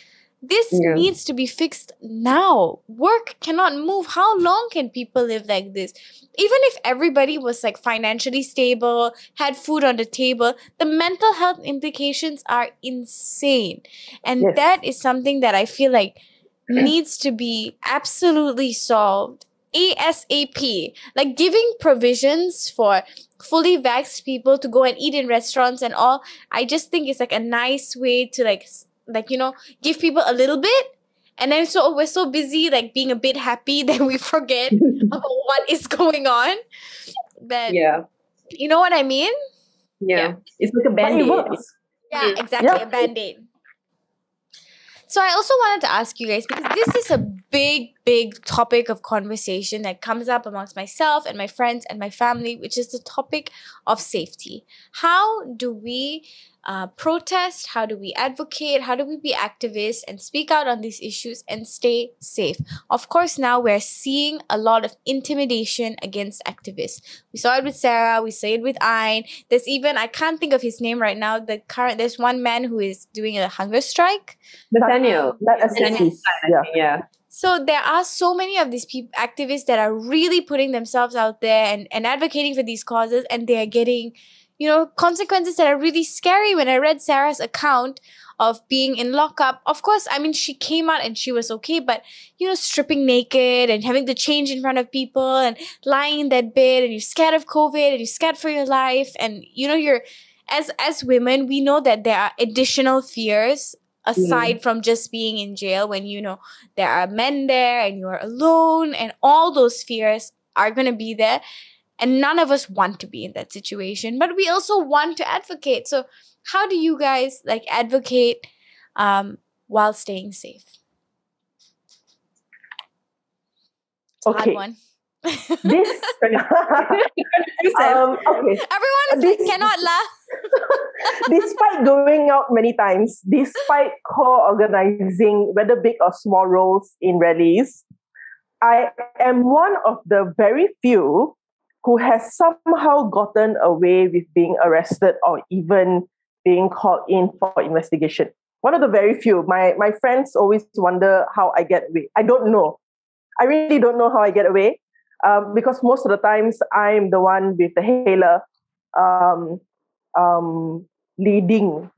this needs to be fixed now. Work cannot move. How long can people live like this? Even if everybody was like financially stable, had food on the table, the mental health implications are insane. And that is something that I feel like needs to be absolutely solved ASAP. Like giving provisions for fully vaxxed people to go and eat in restaurants and all, I just think it's like a nice way to give people a little bit, and then so we're so busy like being a bit happy that we forget about what is going on. That you know what I mean? Yeah. It's like a But it band-aid. works. Yeah, exactly. A band-aid. So I also wanted to ask you guys, because this is a big topic of conversation that comes up amongst myself and my friends and my family, which is the topic of safety. How do we protest? How do we advocate? How do we be activists and speak out on these issues and stay safe? Of course, now we're seeing a lot of intimidation against activists. We saw it with Sarah. We saw it with Ayn. There's even, I can't think of his name right now. There's one man who is doing a hunger strike. Nathaniel. Yeah. So there are so many of these activists that are really putting themselves out there and advocating for these causes, and they are getting, consequences that are really scary. When I read Sarah's account of being in lockup, of course, she came out and she was okay, but, stripping naked and having to change in front of people and lying in that bed, and you're scared of COVID and you're scared for your life. And, you're, as women, we know that there are additional fears aside from just being in jail, when there are men there and you're alone, and all those fears are going to be there. And none of us want to be in that situation, but we also want to advocate. So how do you guys like advocate while staying safe? Okay. Hard one. This okay. Everyone is like, cannot laugh. Despite going out many times, despite co-organizing whether big or small roles in rallies, I am one of the very few who has somehow gotten away with being arrested or even being called in for investigation. One of the very few. My friends always wonder how I get away. I don't know. I really don't know how I get away. Because most of the times I'm the one with the hailer, leading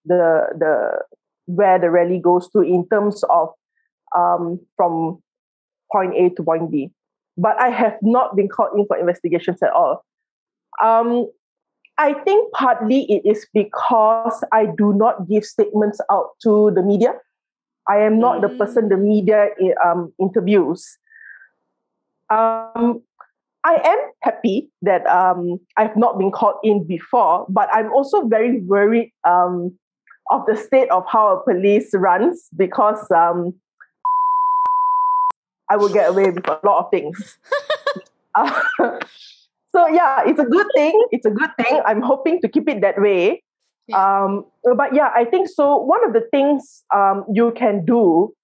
the where the rally goes to in terms of from point A to point B. But I have not been called in for investigations at all. I think partly it is because I do not give statements out to the media. I am not the person the media interviews. I am happy that I've not been called in before, but I'm also very worried of the state of how a police runs because I will get away with a lot of things. So yeah, it's a good thing. It's a good thing. I'm hoping to keep it that way. Yeah. But yeah, I think so. One of the things you can do,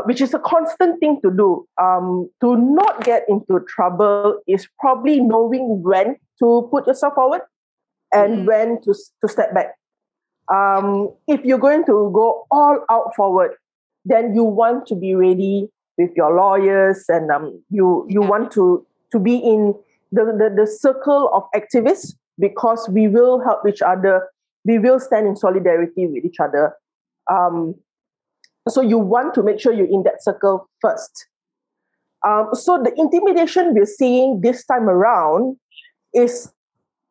which is a constant thing to do, to not get into trouble is probably knowing when to put yourself forward and when to step back. If you're going to go all out forward, then you want to be ready with your lawyers and you want to be in the circle of activists because we will help each other. We will stand in solidarity with each other. So you want to make sure you're in that circle first. So the intimidation we're seeing this time around is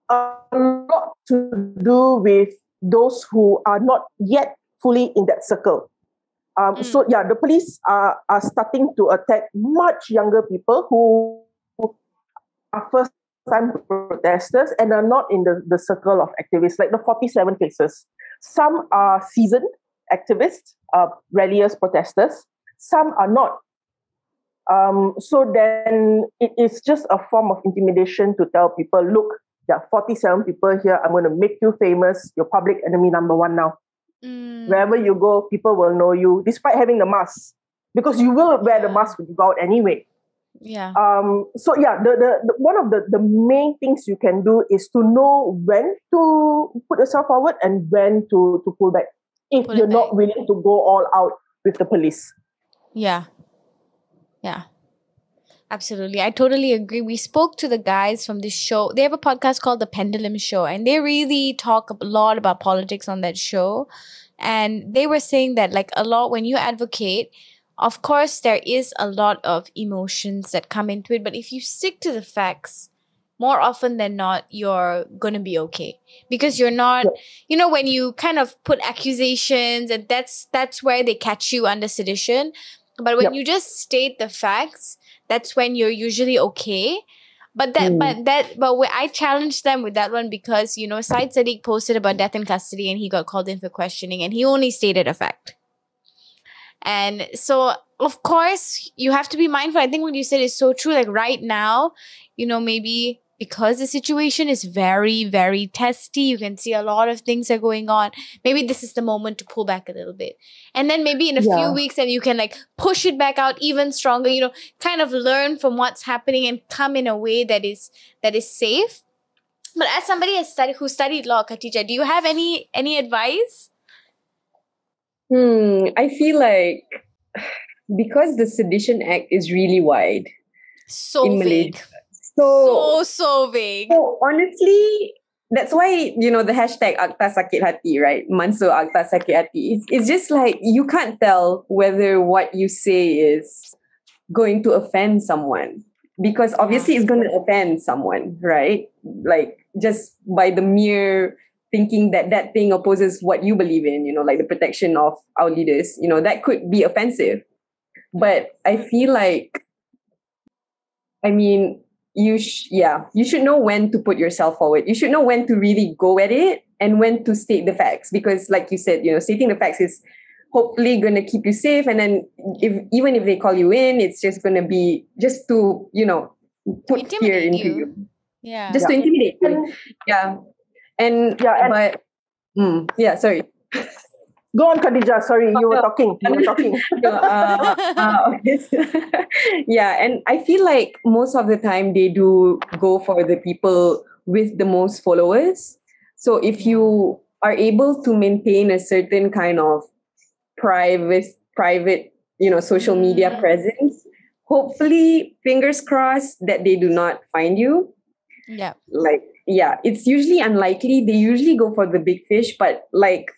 a lot to do with those who are not yet fully in that circle. So yeah, the police are starting to attack much younger people who are first-time protesters and are not in the circle of activists, like the 47 cases. Some are seasoned activists, ralliers, protesters. Some are not. So then it is just a form of intimidation to tell people, look, there are 47 people here. I'm going to make you famous. You're public enemy number one now. Wherever you go, people will know you, despite having the mask, because you will wear the mask when you go out anyway. Yeah. So yeah, the one of the main things you can do is to know when to put yourself forward and when to pull back if you're not willing to go all out with the police. Yeah. Yeah. Absolutely. I totally agree. We spoke to the guys from this show. They have a podcast called The Pendulum Show, and they really talk a lot about politics on that show. And they were saying that like a lot when you advocate, of course, there is a lot of emotions that come into it. But if you stick to the facts, more often than not, you're going to be okay. Because you're not, you know, when you kind of put accusations and that's where they catch you under sedition. But when you just state the facts, that's when you're usually okay. But I challenged them with that one because, you know, Syed Sadiq posted about death in custody and he got called in for questioning and he only stated a fact. And so, of course, you have to be mindful. I think what you said is so true. Like right now, you know, maybe because the situation is very, very testy, you can see a lot of things are going on. Maybe this is the moment to pull back a little bit. And then maybe in a few weeks, and you can like push it back out even stronger, you know, kind of learn from what's happening and come in a way that is safe. But as somebody who studied law, Khatija, do you have any advice? I feel like because the Sedition Act is really wide in Malaysia. Vague. So vague. So honestly, that's why, you know, the hashtag Akta Sakit Hati, right? Mansur Akta Sakit Hati. It's just like you can't tell whether what you say is going to offend someone. Because obviously it's going to offend someone, right? Like just by the mere thinking that thing opposes what you believe in, you know, like the protection of our leaders, you know, that could be offensive. But I feel like, I mean, you should know when to put yourself forward. You should know when to really go at it and when to state the facts, because like you said, stating the facts is hopefully going to keep you safe. And then even if they call you in, it's just going to be just to put fear Intimidate into you. you, Yeah. just to intimidate you. Yeah. And but sorry. Go on, Khadija. Sorry, you were talking. Okay. Yeah, and I feel like most of the time they do go for the people with the most followers. So if you are able to maintain a certain kind of private, social media presence, hopefully, fingers crossed that they do not find you. Yeah. It's usually unlikely. They usually go for the big fish, but like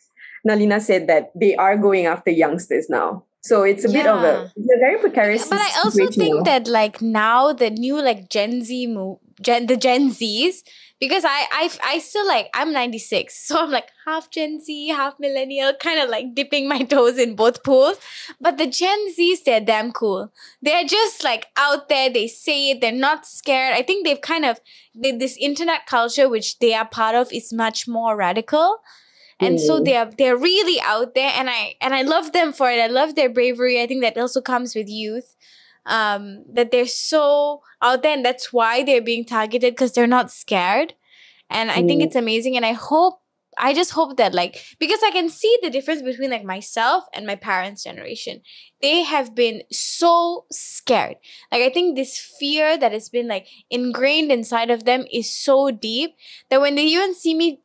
Nalina said, that they are going after youngsters now. So it's a bit of it's a very precarious But I also think that like now the new like Gen Zs, because I still like, I'm 96, so I'm like half Gen Z, half millennial, kind of like dipping my toes in both pools. But the Gen Zs, they're damn cool. They're just like out there, they say it, they're not scared. I think they've kind of, this internet culture which they are part of is much more radical. And so they're really out there, and I love them for it. I love their bravery. I think that also comes with youth, that they're so out there, and that's why they're being targeted, because they're not scared. And I think it's amazing, and I just hope that, like, because I can see the difference between like myself and my parents' generation. They have been so scared. Like, I think this fear that has been like ingrained inside of them is so deep that when they even see me,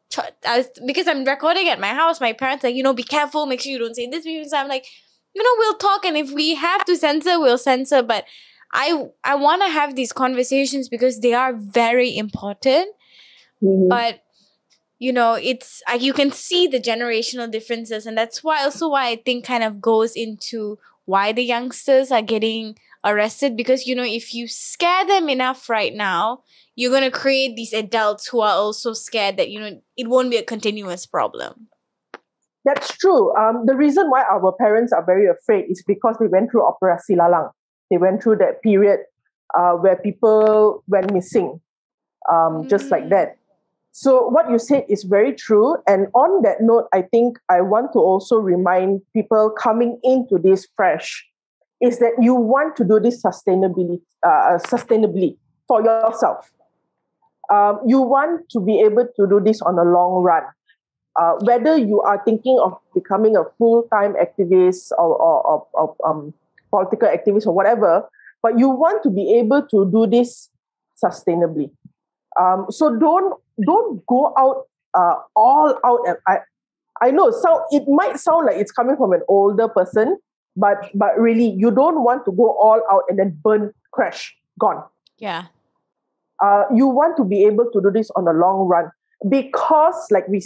because I'm recording at my house, my parents are like, be careful, make sure you don't say this. So I'm like, we'll talk, and if we have to censor, we'll censor. But I want to have these conversations because they are very important. But it's you can see the generational differences, and that's why I think kind of goes into why the youngsters are getting arrested, because if you scare them enough right now, you're going to create these adults who are also scared that it won't be a continuous problem. That's true. The reason why our parents are very afraid is because they went through Operasi Lalang. They went through that period where people went missing, just like that. So what you said is very true. And on that note, I think I want to also remind people coming into this fresh is that you want to do this sustainably for yourself. You want to be able to do this on a long run. Whether you are thinking of becoming a full-time activist or political activist or whatever, but you want to be able to do this sustainably. So don't go out all out. And I know, so it might sound like it's coming from an older person, but really you don't want to go all out and then burn, crash, gone. Yeah. You want to be able to do this on a long run, because like we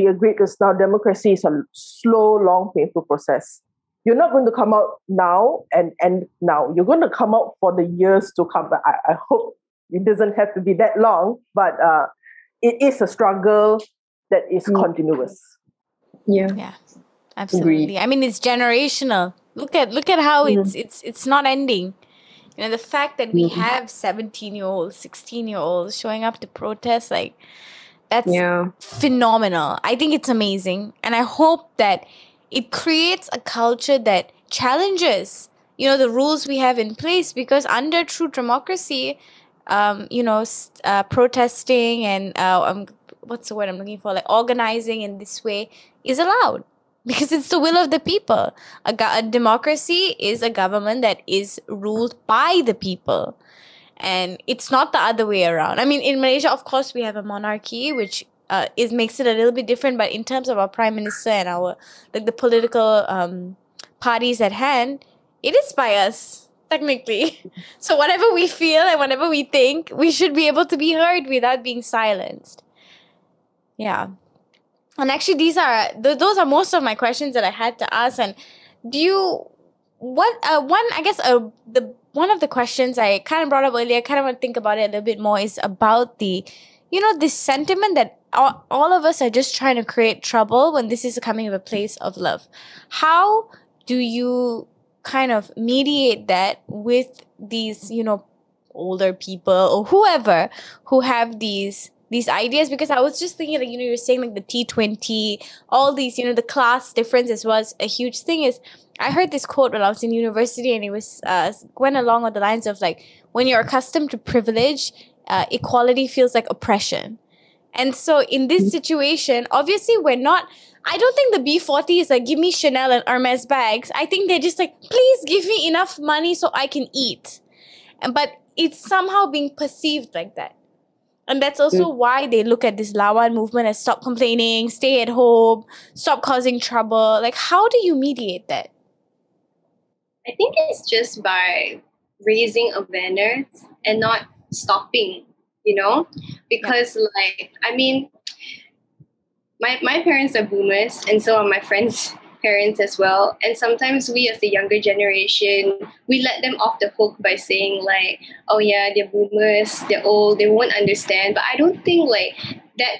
agreed just now, democracy is a slow, long, painful process. You're not going to come out now and now. You're going to come out for the years to come. I hope it doesn't have to be that long, but it is a struggle that is continuous. Yeah, absolutely. Agreed. I mean, it's generational. Look at how it's not ending. The fact that we have 17-year-olds, 16-year-olds showing up to protest, like, that's phenomenal. I think it's amazing, and I hope that it creates a culture that challenges, the rules we have in place, because under true democracy, protesting and what's the word I'm looking for? Like, organizing in this way is allowed, because it's the will of the people. A democracy is a government that is ruled by the people, and it's not the other way around. I mean, in Malaysia, of course, we have a monarchy, which makes it a little bit different. But in terms of our prime minister and our the political parties at hand, it is by us, technically. So whatever we feel and whatever we think, we should be able to be heard without being silenced. Yeah. And actually, those are most of my questions that I had to ask. And one of the questions I kind of brought up earlier, I kind of want to think about it a little bit more, is about the, this sentiment that all of us are just trying to create trouble when this is coming from a place of love. How do you kind of mediate that with these, older people or whoever who have these ideas, because I was just thinking, like, you're saying like the T20, all these, the class difference as well as a huge thing. Is I heard this quote when I was in university, and it was went along with the lines of like, when you're accustomed to privilege, equality feels like oppression. And so in this situation, obviously I don't think the B40 is like, give me Chanel and Hermes bags. I think they're just like, please give me enough money so I can eat. But it's somehow being perceived like that. And that's also why they look at this LAWAN movement as stop complaining, stay at home, stop causing trouble. Like, how do you mediate that? I think it's just by raising awareness and not stopping, because my parents are boomers, and so are my friends' parents as well. And sometimes we, as the younger generation, we let them off the hook by saying like, oh yeah, they're boomers, they're old, they won't understand. But I don't think like that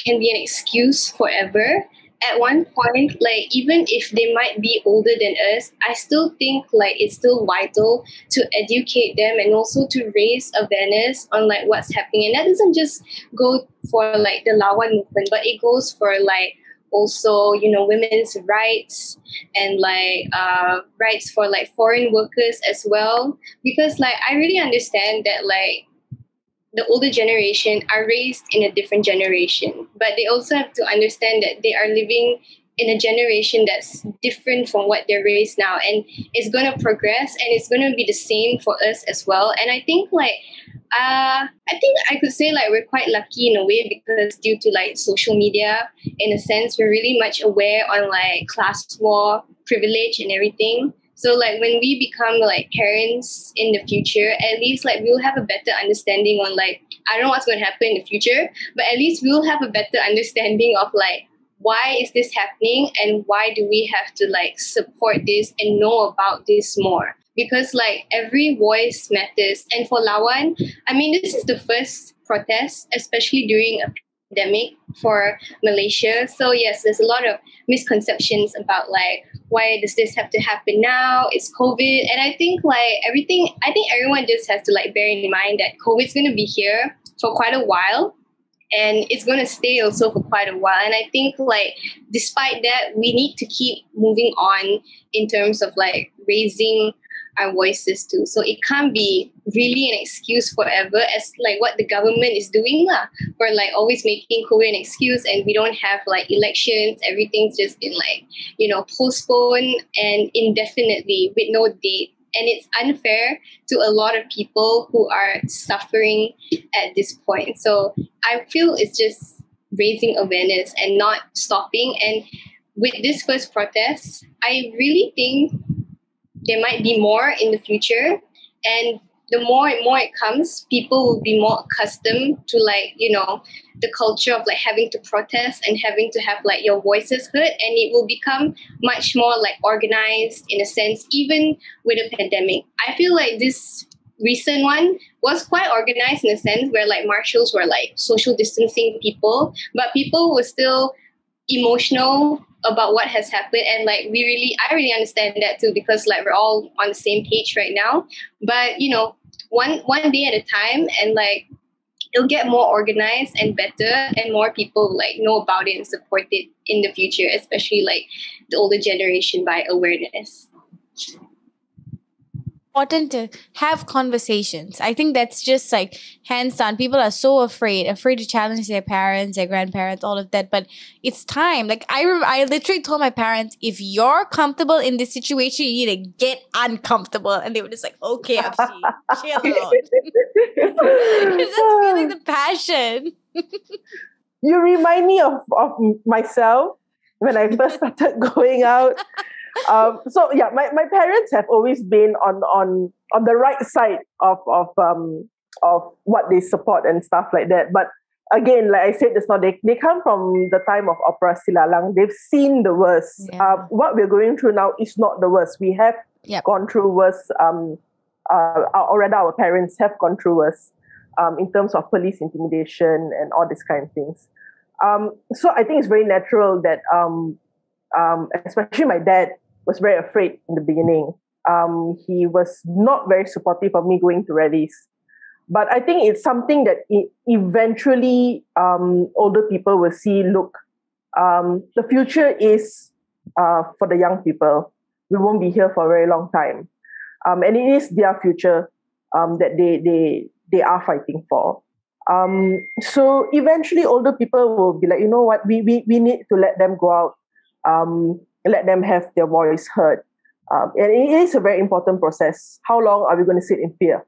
can be an excuse forever. At one point, like, even if they might be older than us, I still think like it's still vital to educate them and also to raise awareness on like what's happening. And that doesn't just go for like the LAWAN movement, but it goes for like also, women's rights and like rights for like foreign workers as well. Because like I really understand that like the older generation are raised in a different generation, but they also have to understand that they are living in a generation that's different from what they're raised now, and it's going to progress and it's going to be the same for us as well. And I think like I think I could say like we're quite lucky in a way, because due to like social media, in a sense, we're really much aware on like class war, privilege and everything. So like when we become like parents in the future, at least like we'll have a better understanding on like, I don't know what's going to happen in the future, but at least we'll have a better understanding of like, why is this happening and why do we have to like support this and know about this more? Because like every voice matters. And for LAWAN, I mean, this is the first protest, especially during a pandemic for Malaysia. So yes, there's a lot of misconceptions about like, why does this have to happen now? It's COVID. And I think everyone just has to like bear in mind that COVID's going to be here for quite a while. And it's going to stay also for quite a while. And I think like, despite that, we need to keep moving on in terms of like raising our voices too. So it can't be really an excuse forever, as like what the government is doing lah, for like always making COVID an excuse, and we don't have like elections. Everything's just been like, postponed and indefinitely with no date. And it's unfair to a lot of people who are suffering at this point. So I feel it's just raising awareness and not stopping. And with this first protest, I really think there might be more in the future. And the more and more it comes, people will be more accustomed to like, the culture of like having to protest and having to have like your voices heard. And it will become much more like organized in a sense, even with a pandemic. I feel like this recent one was quite organized in a sense where like marshals were like social distancing people, but people were still emotional about what has happened. And like I really understand that too, because like we're all on the same page right now. But one day at a time, and like it'll get more organized and better, and more people like know about it and support it in the future, especially like the older generation, by awareness. Important to have conversations. I think that's just like hands down. People are so afraid to challenge their parents, their grandparents, all of that. But it's time. Like I literally told my parents, if you're comfortable in this situation, you need to get uncomfortable. And they were just like, okay, Abshi, chill out. Just feeling the passion. You remind me of myself when I first started going out. So yeah, my parents have always been on the right side of what they support and stuff like that. But again, like I said just now, they come from the time of Opera Silalang. They've seen the worst. Yeah. What we're going through now is not the worst. We have gone through worse. Or rather, our parents have gone through worse in terms of police intimidation and all these kind of things. So I think it's very natural that especially my dad was very afraid in the beginning. he was not very supportive of me going to rallies. But I think it's something that eventually older people will see, look, the future is for the young people. We won't be here for a very long time. And it is their future that they are fighting for. So eventually older people will be like, you know what, we need to let them go out, let them have their voice heard. And it is a very important process. How long are we going to sit in fear?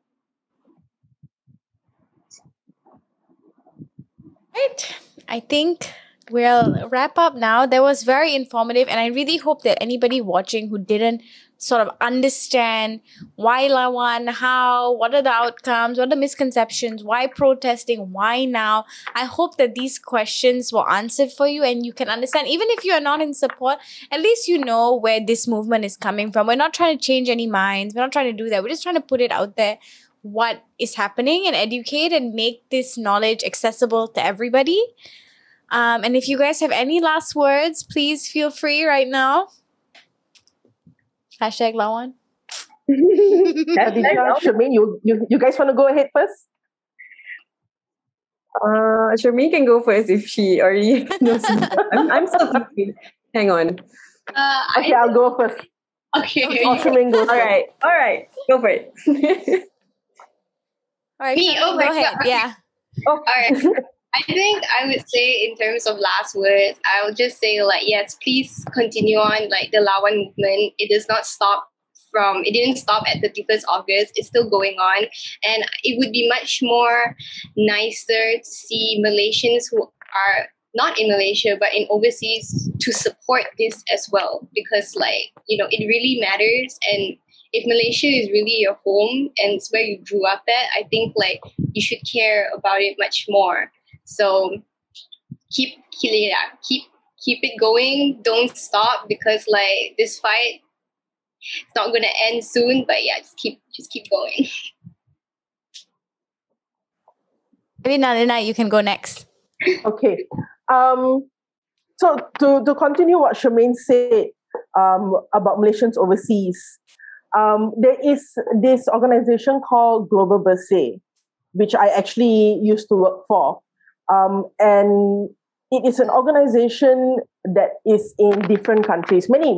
Right. I think we'll wrap up now. That was very informative, and I really hope that anybody watching who didn't sort of understand why LAWAN, how, what are the outcomes, what are the misconceptions, why protesting, why now, I hope that these questions were answered for you and you can understand. Even if you are not in support, at least you know where this movement is coming from. We're not trying to change any minds. We're not trying to do that. We're just trying to put it out there, what is happening, and educate and make this knowledge accessible to everybody. And if you guys have any last words, please feel free right now. Hashtag LAWAN. Aditya, Shermaine, you guys want to go ahead first? Shermaine can go first if she already knows. I'm still thinking. Hang on. Okay, I'll go first. Okay. Or Shermaine goes All first. right. Go for it. All right, Me? Shermaine, Oh my go ahead. God. Yeah. All right. I think I would say, in terms of last words, I would just say, like, yes, please continue on. Like, the LAWAN movement, it didn't stop at 31st August. It's still going on. And it would be much more nicer to see Malaysians who are not in Malaysia, but in overseas, to support this as well. Because, like, it really matters. And if Malaysia is really your home and it's where you grew up at, I think, like, you should care about it much more. So keep it going. Don't stop, because, like, this fight, it's not going to end soon. But yeah, just keep going. Maybe Nalina, you can go next. Okay. So to continue what Shermaine said about Malaysians overseas, there is this organization called Global Bersih, which I actually used to work for. And it is an organization that is in different countries, many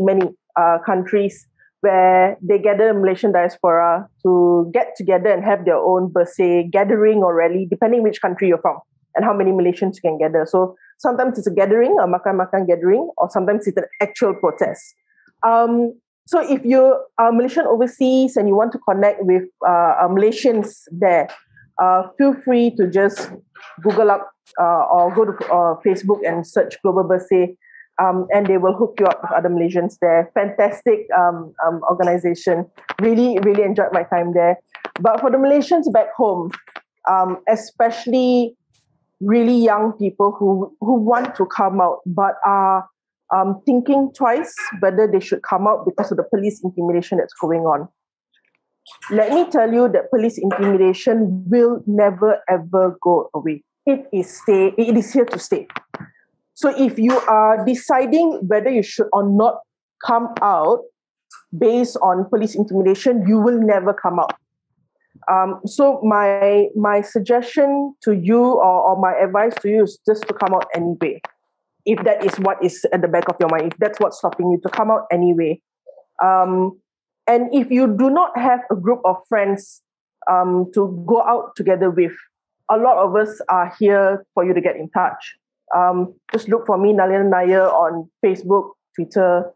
countries, where they gather Malaysian diaspora to get together and have their own Bersih gathering or rally, depending which country you're from and how many Malaysians you can gather. So sometimes it's a gathering, a makan-makan gathering, or sometimes it's an actual protest. So if you are Malaysian overseas and you want to connect with Malaysians there, feel free to just Google up or go to Facebook and search Global Bersih, and they will hook you up with other Malaysians there. Fantastic organization. Really, really enjoyed my time there. But for the Malaysians back home, especially really young people who want to come out but are thinking twice whether they should come out because of the police intimidation that's going on. Let me tell you that police intimidation will never ever go away. It is here to stay. So if you are deciding whether you should or not come out based on police intimidation, you will never come out. So my suggestion to you or my advice to you is just to come out anyway. If that is what is at the back of your mind, if that's what's stopping you, to come out anyway. And if you do not have a group of friends to go out together with, a lot of us are here for you to get in touch. Just look for me, Nalina Nair, on Facebook, Twitter,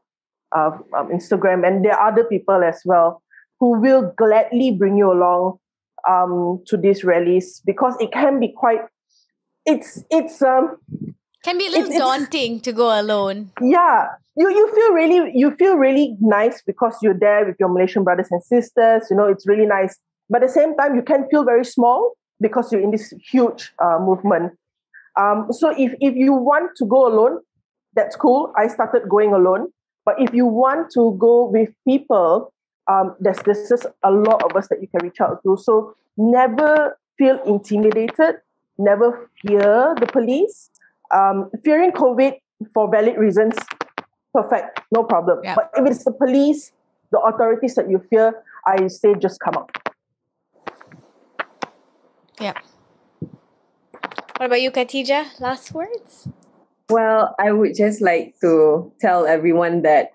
Instagram, and there are other people as well who will gladly bring you along to these rallies, because it can be quite. Can be a little daunting to go alone. Yeah, you feel really nice because you're there with your Malaysian brothers and sisters. It's really nice. But at the same time, you can feel very small because you're in this huge movement. So if you want to go alone, that's cool. I started going alone. But if you want to go with people, there's just a lot of us that you can reach out to. So never feel intimidated. Never fear the police. Fearing COVID for valid reasons, perfect, no problem. Yeah. But if it's the police, the authorities that you fear, I say just come out. Yeah. What about you, Khatijah? Last words? Well, I would just like to tell everyone that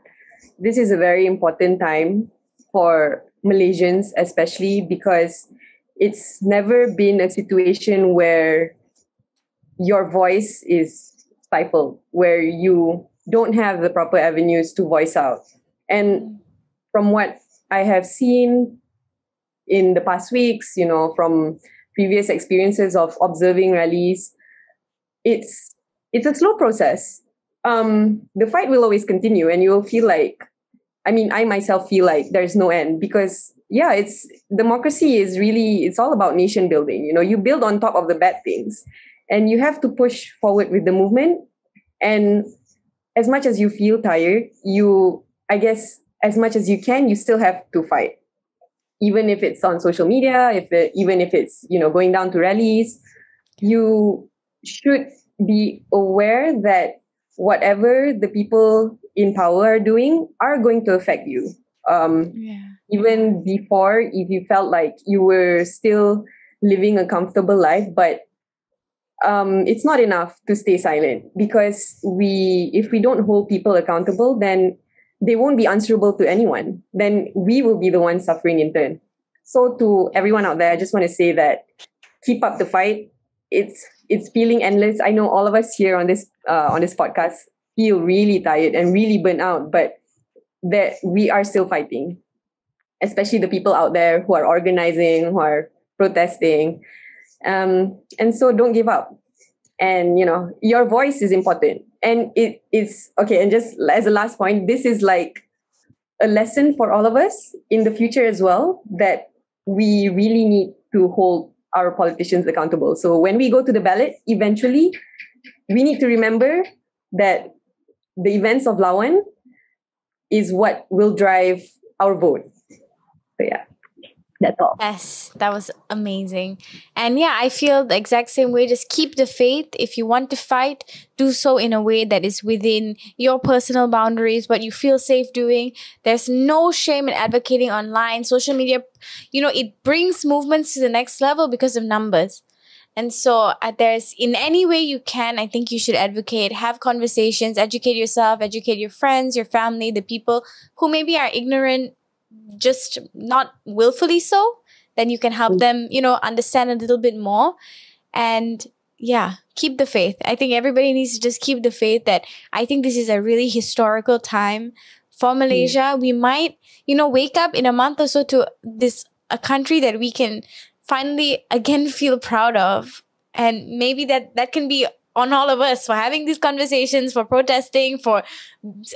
this is a very important time for Malaysians, especially because it's never been a situation where your voice is stifled, where you don't have the proper avenues to voice out. And from what I have seen in the past weeks, from previous experiences of observing rallies, it's a slow process. The fight will always continue, and you will feel like, I myself feel like there's no end, because it's democracy is really, it's all about nation building. You build on top of the bad things, and you have to push forward with the movement. And as much as you feel tired, as much as you can, you still have to fight. Even if it's on social media, even if it's, going down to rallies, you should be aware that whatever the people in power are doing are going to affect you. Even before, if you felt like you were still living a comfortable life, but it's not enough to stay silent, because if we don't hold people accountable, then they won't be answerable to anyone. Then we will be the ones suffering in turn. So to everyone out there, I just want to say that keep up the fight. It's feeling endless. I know all of us here on this podcast feel really tired and really burnt out, but that we are still fighting. Especially the people out there who are organizing, who are protesting. And so don't give up. And, your voice is important. And it's okay. And just as a last point, this is like a lesson for all of us in the future as well, that we really need to hold our politicians accountable. So when we go to the ballot, eventually, we need to remember that the events of LAWAN is what will drive our vote. So that's all. Yes, that was amazing. And I feel the exact same way. Just keep the faith. If you want to fight, do so in a way that is within your personal boundaries, what you feel safe doing. There's no shame in advocating online. Social media, it brings movements to the next level because of numbers. And so there's, in any way you can, I think you should advocate, have conversations, educate yourself, educate your friends, your family, the people who maybe are ignorant, just not willfully so. Then you can help them, understand a little bit more. And keep the faith. I think everybody needs to just keep the faith that I think this is a really historical time for Malaysia. We might, wake up in a month or so to a country that we can finally again feel proud of. And maybe that can be on all of us for having these conversations, for protesting, for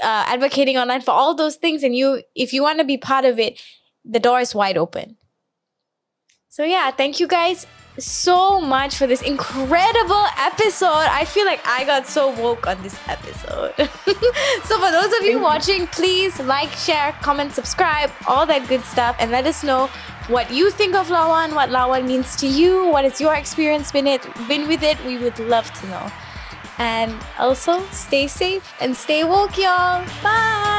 advocating online, for all those things. And if you want to be part of it, the door is wide open. So thank you guys so much for this incredible episode. I feel like I got so woke on this episode. So for those of you watching, please like, share, comment, subscribe, all that good stuff, and let us know what you think of LAWAN, what LAWAN means to you, what has your experience been with it. We would love to know. And also, stay safe and stay woke, y'all. Bye!